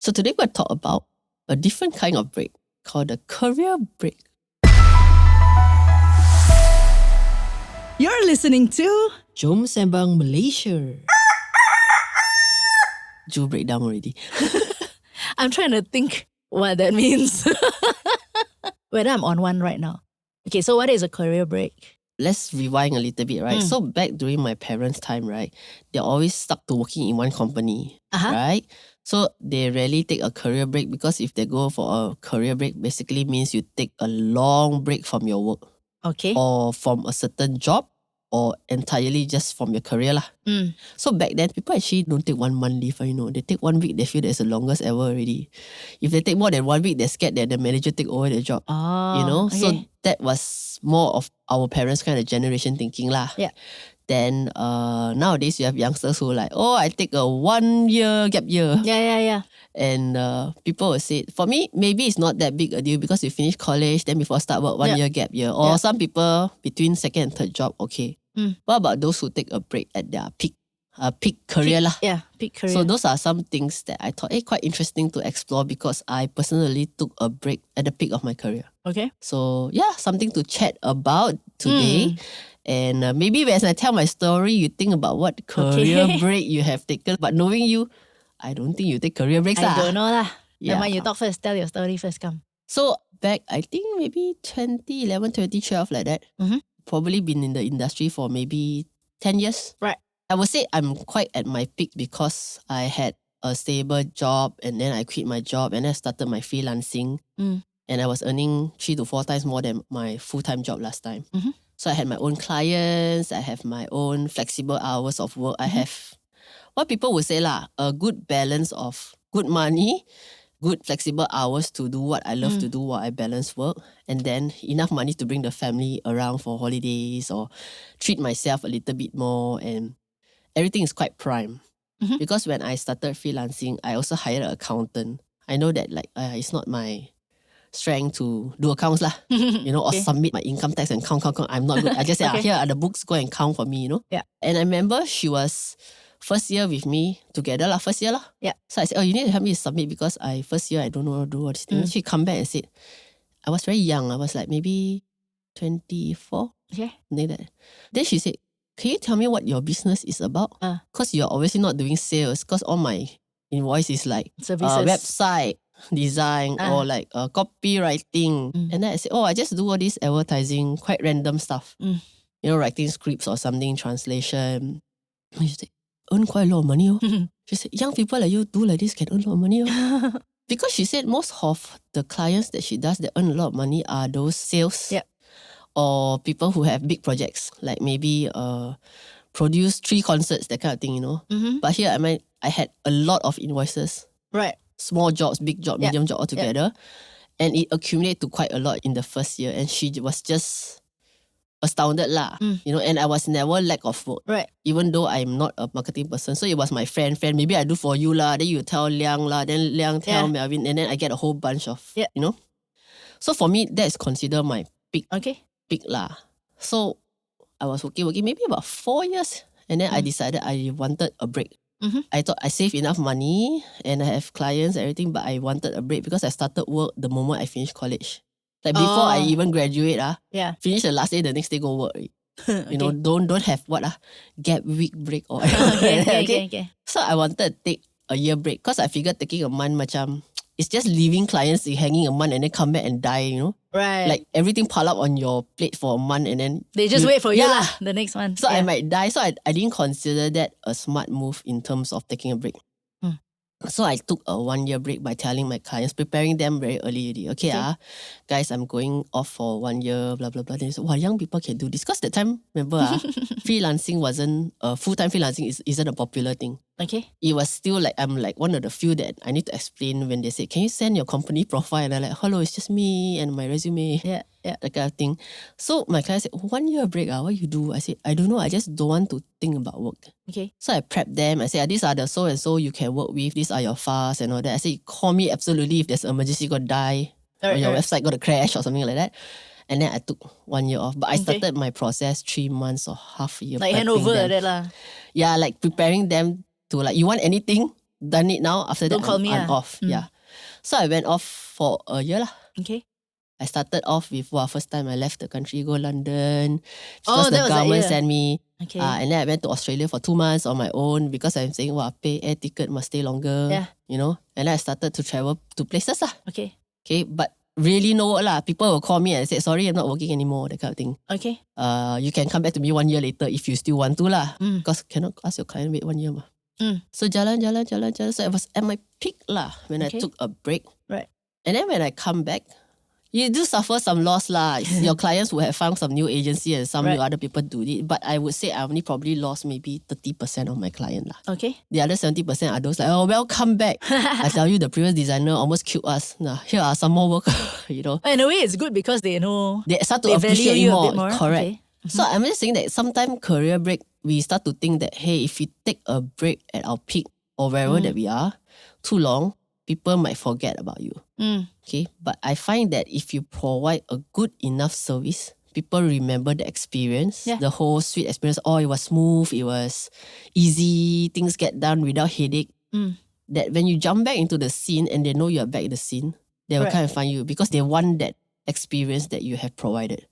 So today we're going to talk about a different kind of break called a career break. You're listening to Jom Sembang, Malaysia. Ju break down already. I'm trying to think what that means. Whether I'm on one right now. Okay, so what is a career break? Let's rewind a little bit, right? So back during my parents' time, right, they're always stuck to working in one company, right? So they rarely take a career break because if they go for a career break, basically means you take a long break from your work. Okay. Or from a certain job or entirely just from your career lah. So back then, people actually don't take 1 month leave, They take 1 week, they feel that's the longest ever already. If they take more than 1 week, they're scared that the manager take over the job. Okay. So that was more of our parents' kind of generation thinking lah. Yeah. Then nowadays you have youngsters who like, I take a 1 year gap year. Yeah. And people will say, for me, maybe it's not that big a deal because you finish college, then before start work, 1 year gap year. Or some people between second and third job, okay. What about those who take a break at their peak career lah? Yeah, peak career. So those are some things that I thought quite interesting to explore because I personally took a break at the peak of my career. Okay. So yeah, something to chat about today. And maybe as I tell my story, you think about what career break you have taken. But knowing you, I don't think you take career breaks. I don't know lah. Yeah. Never mind, you talk first. Tell your story first, come. So back, I think maybe 2011, 2012 like that. Probably been in the industry for maybe 10 years. Right. I would say I'm quite at my peak because I had a stable job and then I quit my job and then I started my freelancing. And I was earning 3 to 4 times more than my full-time job last time. So I had my own clients, I have my own flexible hours of work. I have what people would say lah, a good balance of good money, good flexible hours to do what I love to do while I balance work, and then enough money to bring the family around for holidays or treat myself a little bit more, and everything is quite prime. Because when I started freelancing, I also hired an accountant. I know that it's not my strength to do accounts lah, or submit my income tax and count. I'm not good. I just say, here are the books, go and count for me, Yeah. And I remember she was first year with me together lah, first year lah. Yeah. So I said, you need to help me submit because first year I don't know how to do all these things. She come back and said, I was very young. I was like maybe 24. Okay. Like that. Then she said, can you tell me what your business is about? Because you're obviously not doing sales because all my invoice is like Services. Website design or like copywriting. And then I said, I just do all this advertising, quite random stuff. Writing scripts or something, translation. And she said, earn quite a lot of money. She said, young people like you do like this can earn a lot of money. Because she said most of the clients that she does that earn a lot of money are those sales or people who have big projects, like maybe produce 3 concerts, that kind of thing, But here I had a lot of invoices. Right. Small jobs, big job, medium job all together. And it accumulated to quite a lot in the first year. And she was just astounded lah. And I was never lack of work. Right. Even though I'm not a marketing person. So it was my friend, maybe I do for you lah. Then you tell Liang lah. Then Liang tell Melvin. And then I get a whole bunch of, So for me, that's considered my peak lah. So I was working maybe about 4 years. And then I decided I wanted a break. I thought I saved enough money and I have clients and everything, but I wanted a break because I started work the moment I finished college. Like before I even graduate, finish the last day, the next day go work. Don't have gap week break or Okay. So I wanted to take a year break because I figured taking a month macam it's just leaving clients hanging a month and then come back and die, Right. Like everything pile up on your plate for a month and then they just wait for you lah, the next one. So I might die. So I didn't consider that a smart move in terms of taking a break. So I took a 1 year break by telling my clients, preparing them very early. Okay, guys, I'm going off for 1 year, blah, blah, blah. They said, young people can do this. Because that time, remember, freelancing wasn't, full-time freelancing isn't a popular thing. Okay. It was still like, I'm like one of the few that I need to explain when they say, can you send your company profile? And I'm like, hello, it's just me and my resume. Yeah. That kind of thing. So my client said, 1 year break, what you do? I said, I don't know, I just don't want to think about work. Okay. So I prepped them. I said, these are the so-and-so you can work with. These are your files and all that. I said, call me absolutely if there's an emergency, you're going to die or your website going to crash or something like that. And then I took 1 year off. But I started my process 3 months or half a year. Like handover like that lah. Yeah, like preparing them to like, you want anything? done it now. After Don't that, call me, I'm off. Yeah. So I went off for a year lah. Okay. I started off with, first time I left the country, go London. Oh, Because that the was that government year. sent me. Okay. And then I went to Australia for 2 months on my own because I'm saying, pay air ticket, must stay longer. Yeah. You know. And then I started to travel to places lah. Okay. Okay, but really no work lah. People will call me and say, sorry, I'm not working anymore, that kind of thing. Okay. You can come back to me 1 year later if you still want to lah. Because cannot ask your client wait 1 year mah. So jalan. So I was at my peak lah when I took a break. Right. And then when I come back, you do suffer some loss lah. Your clients will have found some new agency and some new other people do it. But I would say I only probably lost maybe 30% of my client lah. Okay. The other 70% are those like, welcome back. I tell you, the previous designer almost killed us. Nah, here are some more work, you know. In a way, it's good because they know They start to they appreciate value you more. a bit more. Correct. Okay. So I'm just saying that sometimes career break, we start to think that, hey, if we take a break at our peak or wherever that we are, too long, people might forget about you. Okay, but I find that if you provide a good enough service, people remember the experience, the whole sweet experience. Oh, it was smooth, it was easy, things get done without headache. That when you jump back into the scene and they know you're back in the scene, they will kind of find you because they want that experience that you have provided.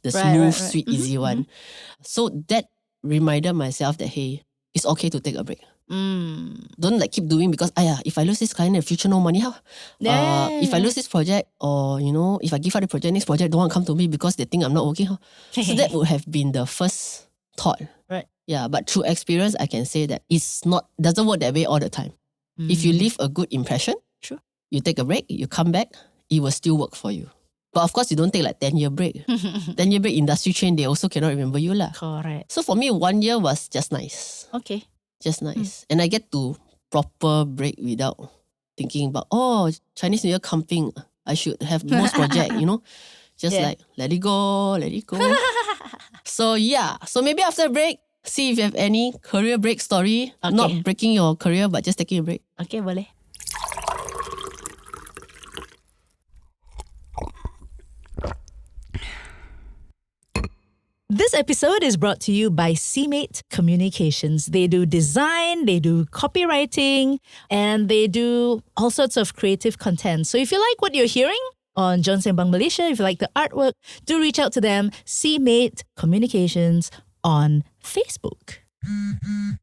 The smooth, sweet, easy one. So that reminded myself that, hey, it's okay to take a break. Don't like keep doing because if I lose this client in the future, no money, how? If I lose this project or, you know, if I give out the project, next project don't want to come to me because they think I'm not working, how? So that would have been the first thought. Right. Yeah, but through experience, I can say that doesn't work that way all the time. If you leave a good impression, True. You take a break, you come back, it will still work for you. But of course, you don't take like 10-year break. 10-year break, industry chain, they also cannot remember you lah. Correct. So for me, 1 year was just nice. Okay. Just nice. And I get to proper break without thinking about, Chinese New Year camping, I should have most project, you know. Just like, let it go. So yeah, so maybe after break, see if you have any career break story. Okay. Not breaking your career, but just taking a break. Okay, boleh. This episode is brought to you by CMate Communications. They do design, they do copywriting, and they do all sorts of creative content. So if you like what you're hearing on Jom Sembang Malaysia, if you like the artwork, do reach out to them, CMate Communications on Facebook. And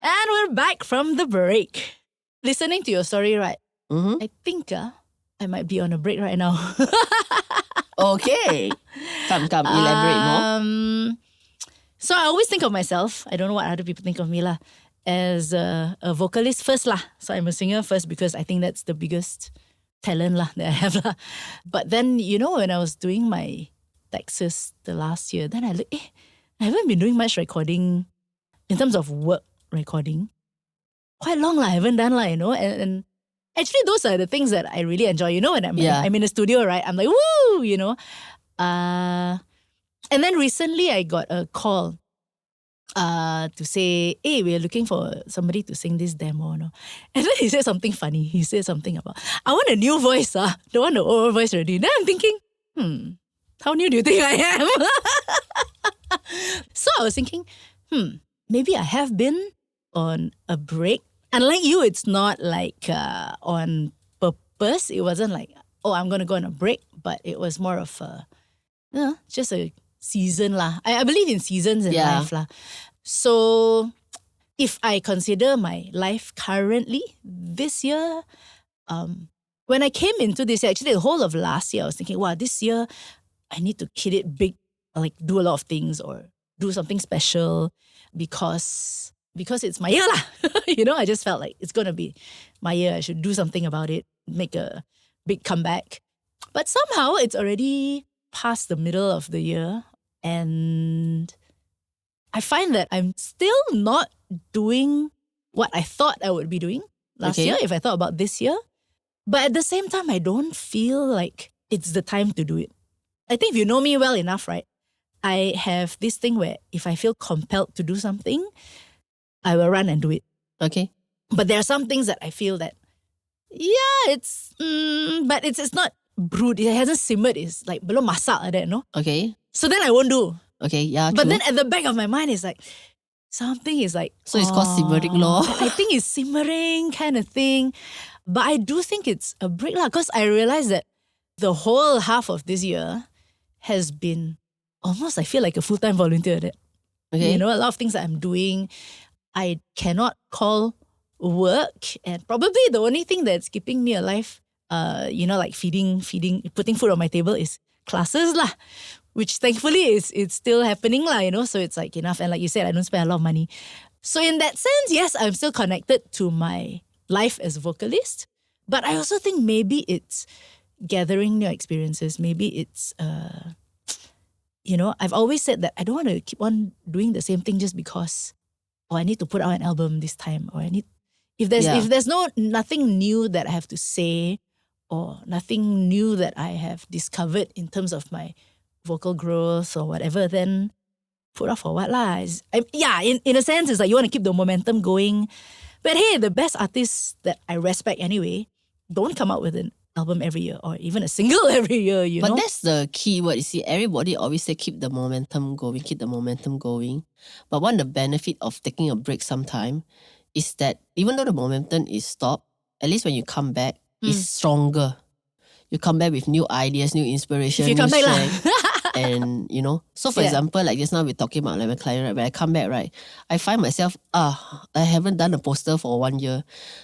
we're back from the break. Listening to your story, right? I think I might be on a break right now. Okay. Come, elaborate more. So I always think of myself, I don't know what other people think of me lah, as a vocalist first lah. So I'm a singer first because I think that's the biggest talent lah that I have lah. But then, you know, when I was doing my taxes the last year, then I look, I haven't been doing much recording in terms of work recording. Quite long lah, I haven't done lah, you know, and actually those are the things that I really enjoy. You know, when I'm in a studio, right? I'm like, woo, you know. And then recently I got a call to say, hey, we're looking for somebody to sing this demo. No? And then he said something funny. He said something about, I want a new voice. Don't want the old voice already. Then I'm thinking, how new do you think I am? So I was thinking, maybe I have been on a break. Unlike you, it's not like on purpose. It wasn't like, I'm going to go on a break. But it was more of just a season lah. I believe in seasons in life lah. So if I consider my life currently, this year, when I came into this year, actually the whole of last year, I was thinking, wow, this year I need to hit it big, like do a lot of things or do something special because it's my year lah. You know, I just felt like it's going to be my year. I should do something about it, make a big comeback. But somehow it's already past the middle of the year and I find that I'm still not doing what I thought I would be doing last year, if I thought about this year. But at the same time, I don't feel like it's the time to do it. I think if you know me well enough, right? I have this thing where if I feel compelled to do something, I will run and do it. Okay. But there are some things that I feel that, it's, but it's not brewed. It hasn't simmered. It's like belum masak like that, no? Okay. So then I won't do. Okay, yeah, But true. then at the back of my mind, it's like, something is like... So it's called simmering lor. I think it's simmering kind of thing. But I do think it's a break lah, because I realized that the whole half of this year has been almost, I feel like a full-time volunteer. That, Okay. you know, a lot of things that I'm doing, I cannot call work, and probably the only thing that's keeping me alive, you know, like feeding, putting food on my table is classes lah, which thankfully it's still happening lah, you know, so it's like enough. And like you said, I don't spend a lot of money. So in that sense, yes, I'm still connected to my life as a vocalist, but I also think maybe it's gathering new experiences. Maybe it's, you know, I've always said that I don't want to keep on doing the same thing just because, oh, I need to put out an album this time, or I need, if there's nothing new that I have to say, or nothing new that I have discovered in terms of my vocal growth or whatever, then put off for what lah? In a sense, it's like you want to keep the momentum going. But hey, the best artists that I respect anyway don't come out with an album every year or even a single every year, you know? But that's the key word. You see, everybody always say keep the momentum going, keep the momentum going. But one of the benefit of taking a break sometime is that even though the momentum is stopped, at least when you come back, it's stronger. You come back with new ideas, new inspiration, If you new come back lah. strength. And you know, so for example, like just now we're talking about like my client, right? When I come back, right, I find myself, I haven't done a poster for 1 year.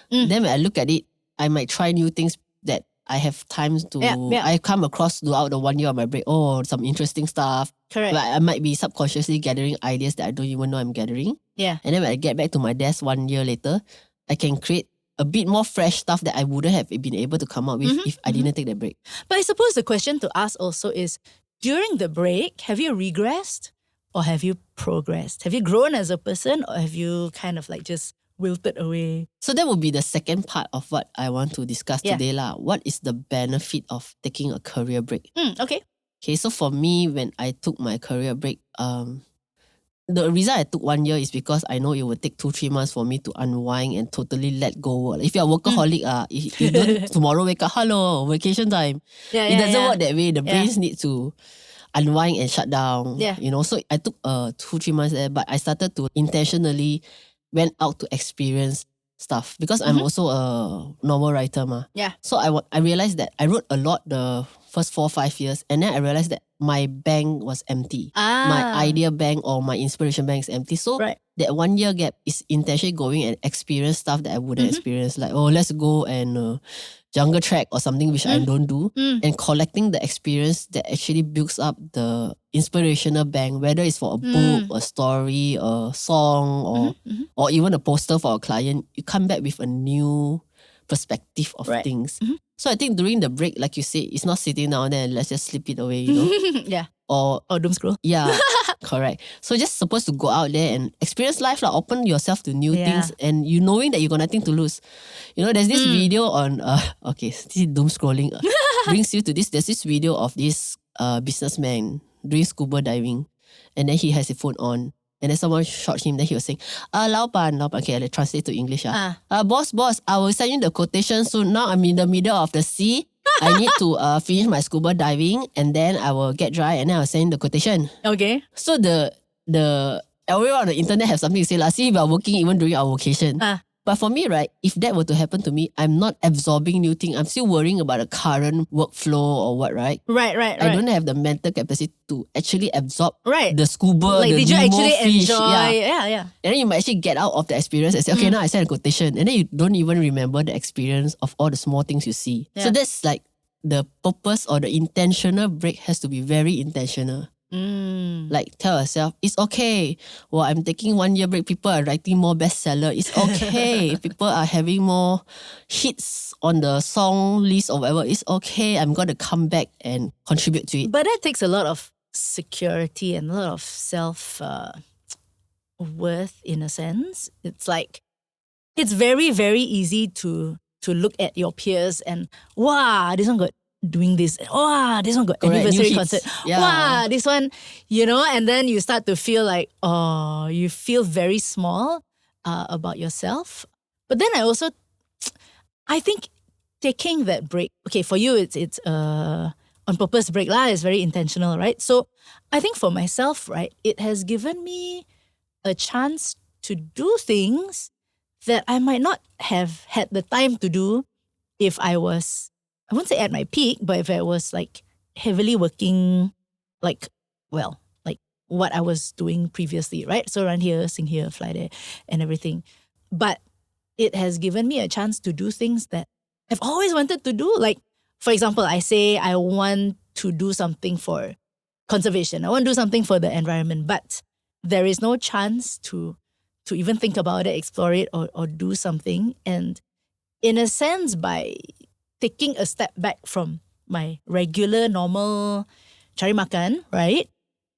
Then when I look at it, I might try new things that I have times to, I come across throughout the 1 year of my break. Oh, some interesting stuff. Correct. But I might be subconsciously gathering ideas that I don't even know I'm gathering. Yeah. And then when I get back to my desk 1 year later, I can create a bit more fresh stuff that I wouldn't have been able to come up with if I didn't take the break. But I suppose the question to ask also is, during the break, have you regressed or have you progressed? Have you grown as a person, or have you kind of like just wilted away? So that would be the second part of what I want to discuss today lah. What is the benefit of taking a career break? Okay. Okay, so for me, when I took my career break, the reason I took 1 year is because I know it would take 2-3 months for me to unwind and totally let go. If you're a workaholic, if you don't tomorrow wake up, hello, vacation time. It doesn't work that way. The brains need to unwind and shut down. You know, so I took 2-3 months there, but I started to intentionally went out to experience stuff because I'm also a novel writer ma. So I realized that I wrote a lot the first 4-5 years, and then I realized that my bank was empty. My idea bank or my inspiration bank is empty. So that 1 year gap is intentionally going and experience stuff that I wouldn't experience. Like, oh, let's go and jungle track or something which I don't do. And collecting the experience that actually builds up the inspirational bank, whether it's for a book, a story, a song, or even a poster for a client. You come back with a new perspective of things. So I think during the break, like you say, it's not sitting down there and let's just slip it away, you know? Or doom scroll. Yeah, correct. So just supposed to go out there and experience life, like open yourself to new things, and you knowing that you got nothing to lose. You know, there's this video on, okay, this is doom scrolling brings you to this. There's this video of this businessman doing scuba diving, and then he has his phone on. And then someone shot him, then he was saying, 老板, okay, let's translate to English. Boss, I will send you the quotation soon. Now I'm in the middle of the sea. I need to finish my scuba diving, and then I will get dry, and then I'll send you the quotation. Okay. So the everyone on the internet have something to say, like, see, we are working even during our vacation. But for me, right, if that were to happen to me, I'm not absorbing new things. I'm still worrying about the current workflow or what, right? Right. I don't have the mental capacity to actually absorb the scuba, like, the did you Nemo actually fish. enjoy? Yeah. And then you might actually get out of the experience and say, okay, now I send a quotation. And then you don't even remember the experience of all the small things you see. So that's like the purpose or the intentional break has to be very intentional. Like tell yourself, it's okay. Well, I'm taking 1 year break. People are writing more bestseller. It's okay. People are having more hits on the song list or whatever. It's okay. I'm going to come back and contribute to it. But that takes a lot of security and a lot of self worth in a sense. It's like, it's very, very easy to look at your peers and, wow, this one got doing this. Wow, this one got anniversary concert. Wow, this one, you know, and then you start to feel like, oh, you feel very small about yourself. But then I think taking that break, okay, for you it's on purpose break lah, it's very intentional, right? So I think for myself, right, it has given me a chance to do things that I might not have had the time to do if I was, I won't say at my peak, but if I was like heavily working, like, well, like what I was doing previously, right? So run here, sing here, fly there, and everything. But it has given me a chance to do things that I've always wanted to do. Like, for example, I say I want to do something for conservation. I want to do something for the environment, but there is no chance to even think about it, explore it, or do something. And in a sense, by taking a step back from my regular, normal cari makan, right?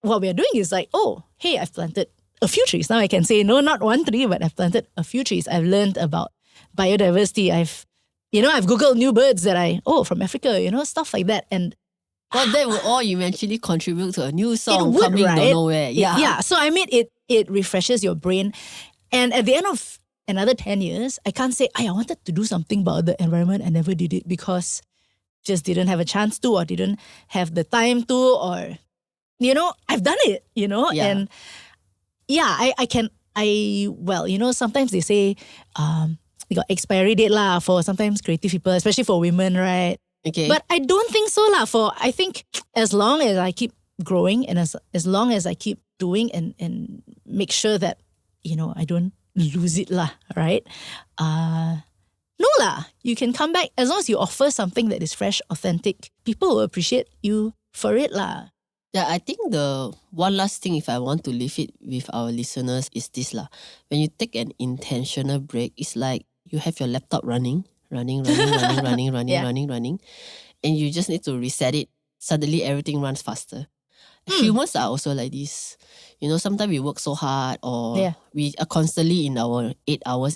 What we are doing is like, oh, hey, I've planted a few trees. Now I can say, no, not one tree, but I've planted a few trees. I've learned about biodiversity. I've Googled new birds from Africa, stuff like that. And well, that will all eventually contribute to a new song would, coming right? out of nowhere. Yeah. Yeah. So I mean, it refreshes your brain. And at the end of another 10 years, I can't say, I wanted to do something about the environment. I never did it because just didn't have a chance to, or didn't have the time to, or, I've done it, Yeah. And yeah, sometimes they say, they got expiry date lah for sometimes creative people, especially for women, right? Okay. But I don't think so lah. I think as long as I keep growing and as long as I keep doing and make sure that, I don't lose it lah, right? No lah. You can come back as long as you offer something that is fresh, authentic. People will appreciate you for it lah. Yeah, I think the one last thing if I want to leave it with our listeners is this lah. When you take an intentional break, it's like you have your laptop running, Yeah. running, and you just need to reset it. Suddenly everything runs faster. Humans are also like this. Sometimes we work so hard or we are constantly in our 8 hours.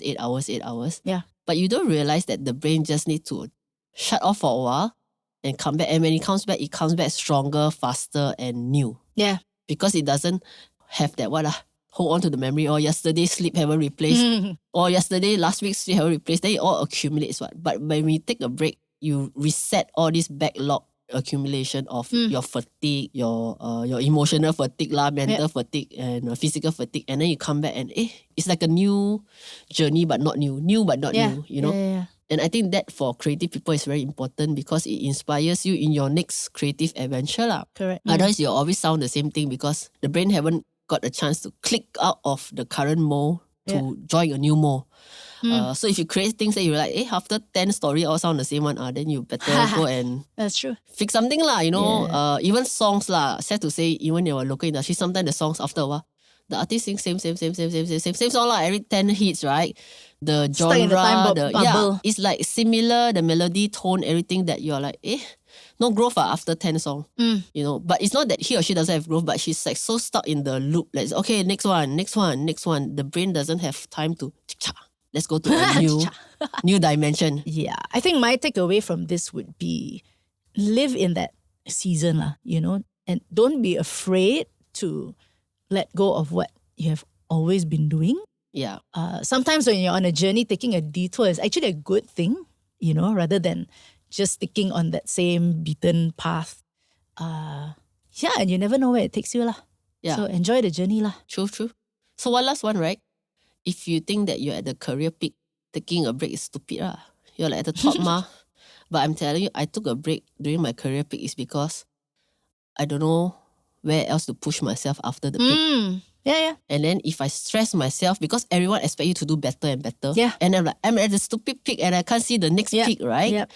Yeah. But you don't realize that the brain just needs to shut off for a while and come back. And when it comes back stronger, faster and new. Yeah. Because it doesn't have that hold on to the memory or yesterday's sleep haven't replaced or last week's sleep haven't replaced. Then it all accumulates. But when we take a break, you reset all this backlog accumulation of your fatigue, your emotional fatigue, mental fatigue and physical fatigue, and then you come back and it's like a new journey but not new but not new, Yeah. And I think that for creative people is very important because it inspires you in your next creative adventure lah. Correct. Otherwise you always sound the same thing because the brain haven't got a chance to click out of the current mold to join a new mold. So if you create things that you're like, after 10 stories all sound the same one, then you better go and That's true. fix something lah, even songs lah. Sad to say, even in our local industry, sometimes the songs after a while, the artist sings same song lah. Every 10 hits, right? The Stuck in the time genre, bubble. it's like similar, the melody, tone, everything that you're like, no growth after 10 songs. But it's not that he or she doesn't have growth, but she's like so stuck in the loop. Like, okay, next one. The brain doesn't have time to let's go to a new dimension. Yeah. I think my takeaway from this would be live in that season lah, and don't be afraid to let go of what you have always been doing. Yeah. Sometimes when you're on a journey, taking a detour is actually a good thing, rather than just sticking on that same beaten path. And you never know where it takes you lah. Yeah. So enjoy the journey lah. True. So one last one, right? If you think that you're at the career peak, taking a break is stupid lah. You're like at the top ma. But I'm telling you, I took a break during my career peak is because I don't know where else to push myself after the peak. Yeah. And then if I stress myself, because everyone expects you to do better and better. Yeah. And I'm like, I'm at the stupid peak and I can't see the next peak, right? Yep.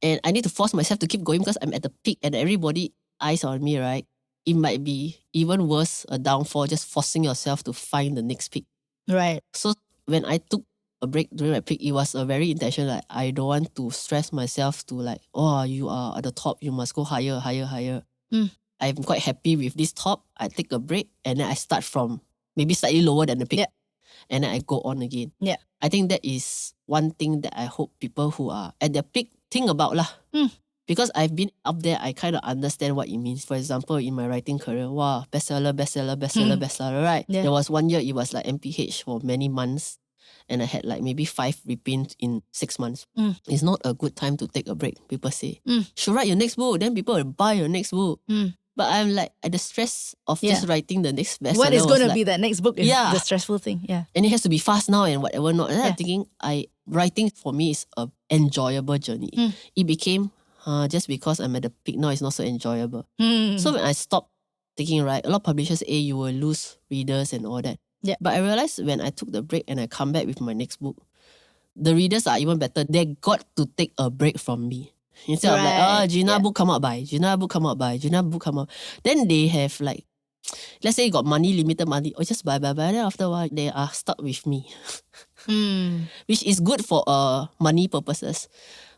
And I need to force myself to keep going because I'm at the peak and everybody eyes on me, right? It might be even worse, a downfall, just forcing yourself to find the next peak. Right. So when I took a break during my peak, it was a very intentional. Like, I don't want to stress myself to like, you are at the top, you must go higher. I'm quite happy with this top. I take a break and then I start from maybe slightly lower than the peak. Yeah. And then I go on again. Yeah. I think that is one thing that I hope people who are at their peak think about lah. Because I've been up there, I kind of understand what it means. For example, in my writing career, bestseller, right? Yeah. There was one year, it was like MPH for many months. And I had like maybe 5 reprints in 6 months. It's not a good time to take a break, people say. Should write your next book, then people will buy your next book. But I'm like at the stress of just writing the next bestseller. What is going to like, be that next book is the stressful thing. Yeah. And it has to be fast now and whatever not. And I'm thinking, writing for me is a enjoyable journey. It became just because I'm at the peak now, it's not so enjoyable. So when I stopped thinking, a lot of publishers say you will lose readers and all that. Yeah. But I realized when I took the break and I come back with my next book, the readers are even better. They got to take a break from me. Instead of like, Gina book come out by, Gina book come out by, Gina book come out. Then they have like, let's say you got money, limited money, or just buy. Then after a while, they are stuck with me. Which is good for money purposes.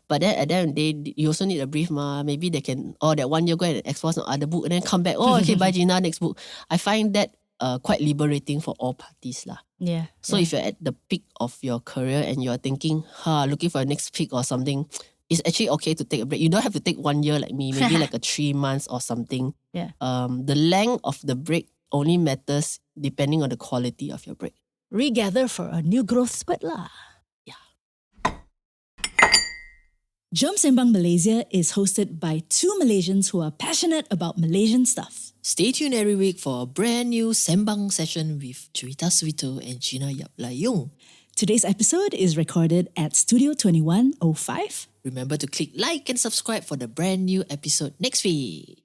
But then at the end of the day, you also need a brief. Maybe they can, that 1 year go and explore some other book and then come back. Okay, bye Gina, next book. I find that quite liberating for all parties. Yeah. So if you're at the peak of your career and you're thinking, looking for a next peak or something, it's actually okay to take a break. You don't have to take 1 year like me, maybe like a 3 months or something. Yeah. The length of the break only matters depending on the quality of your break. Regather for a new growth spurt lah. Yeah. Jom Sembang Malaysia is hosted by two Malaysians who are passionate about Malaysian stuff. Stay tuned every week for a brand new Sembang session with Cerita Suito and Gina Yap Layung. Today's episode is recorded at Studio 2105. Remember to click like and subscribe for the brand new episode next week.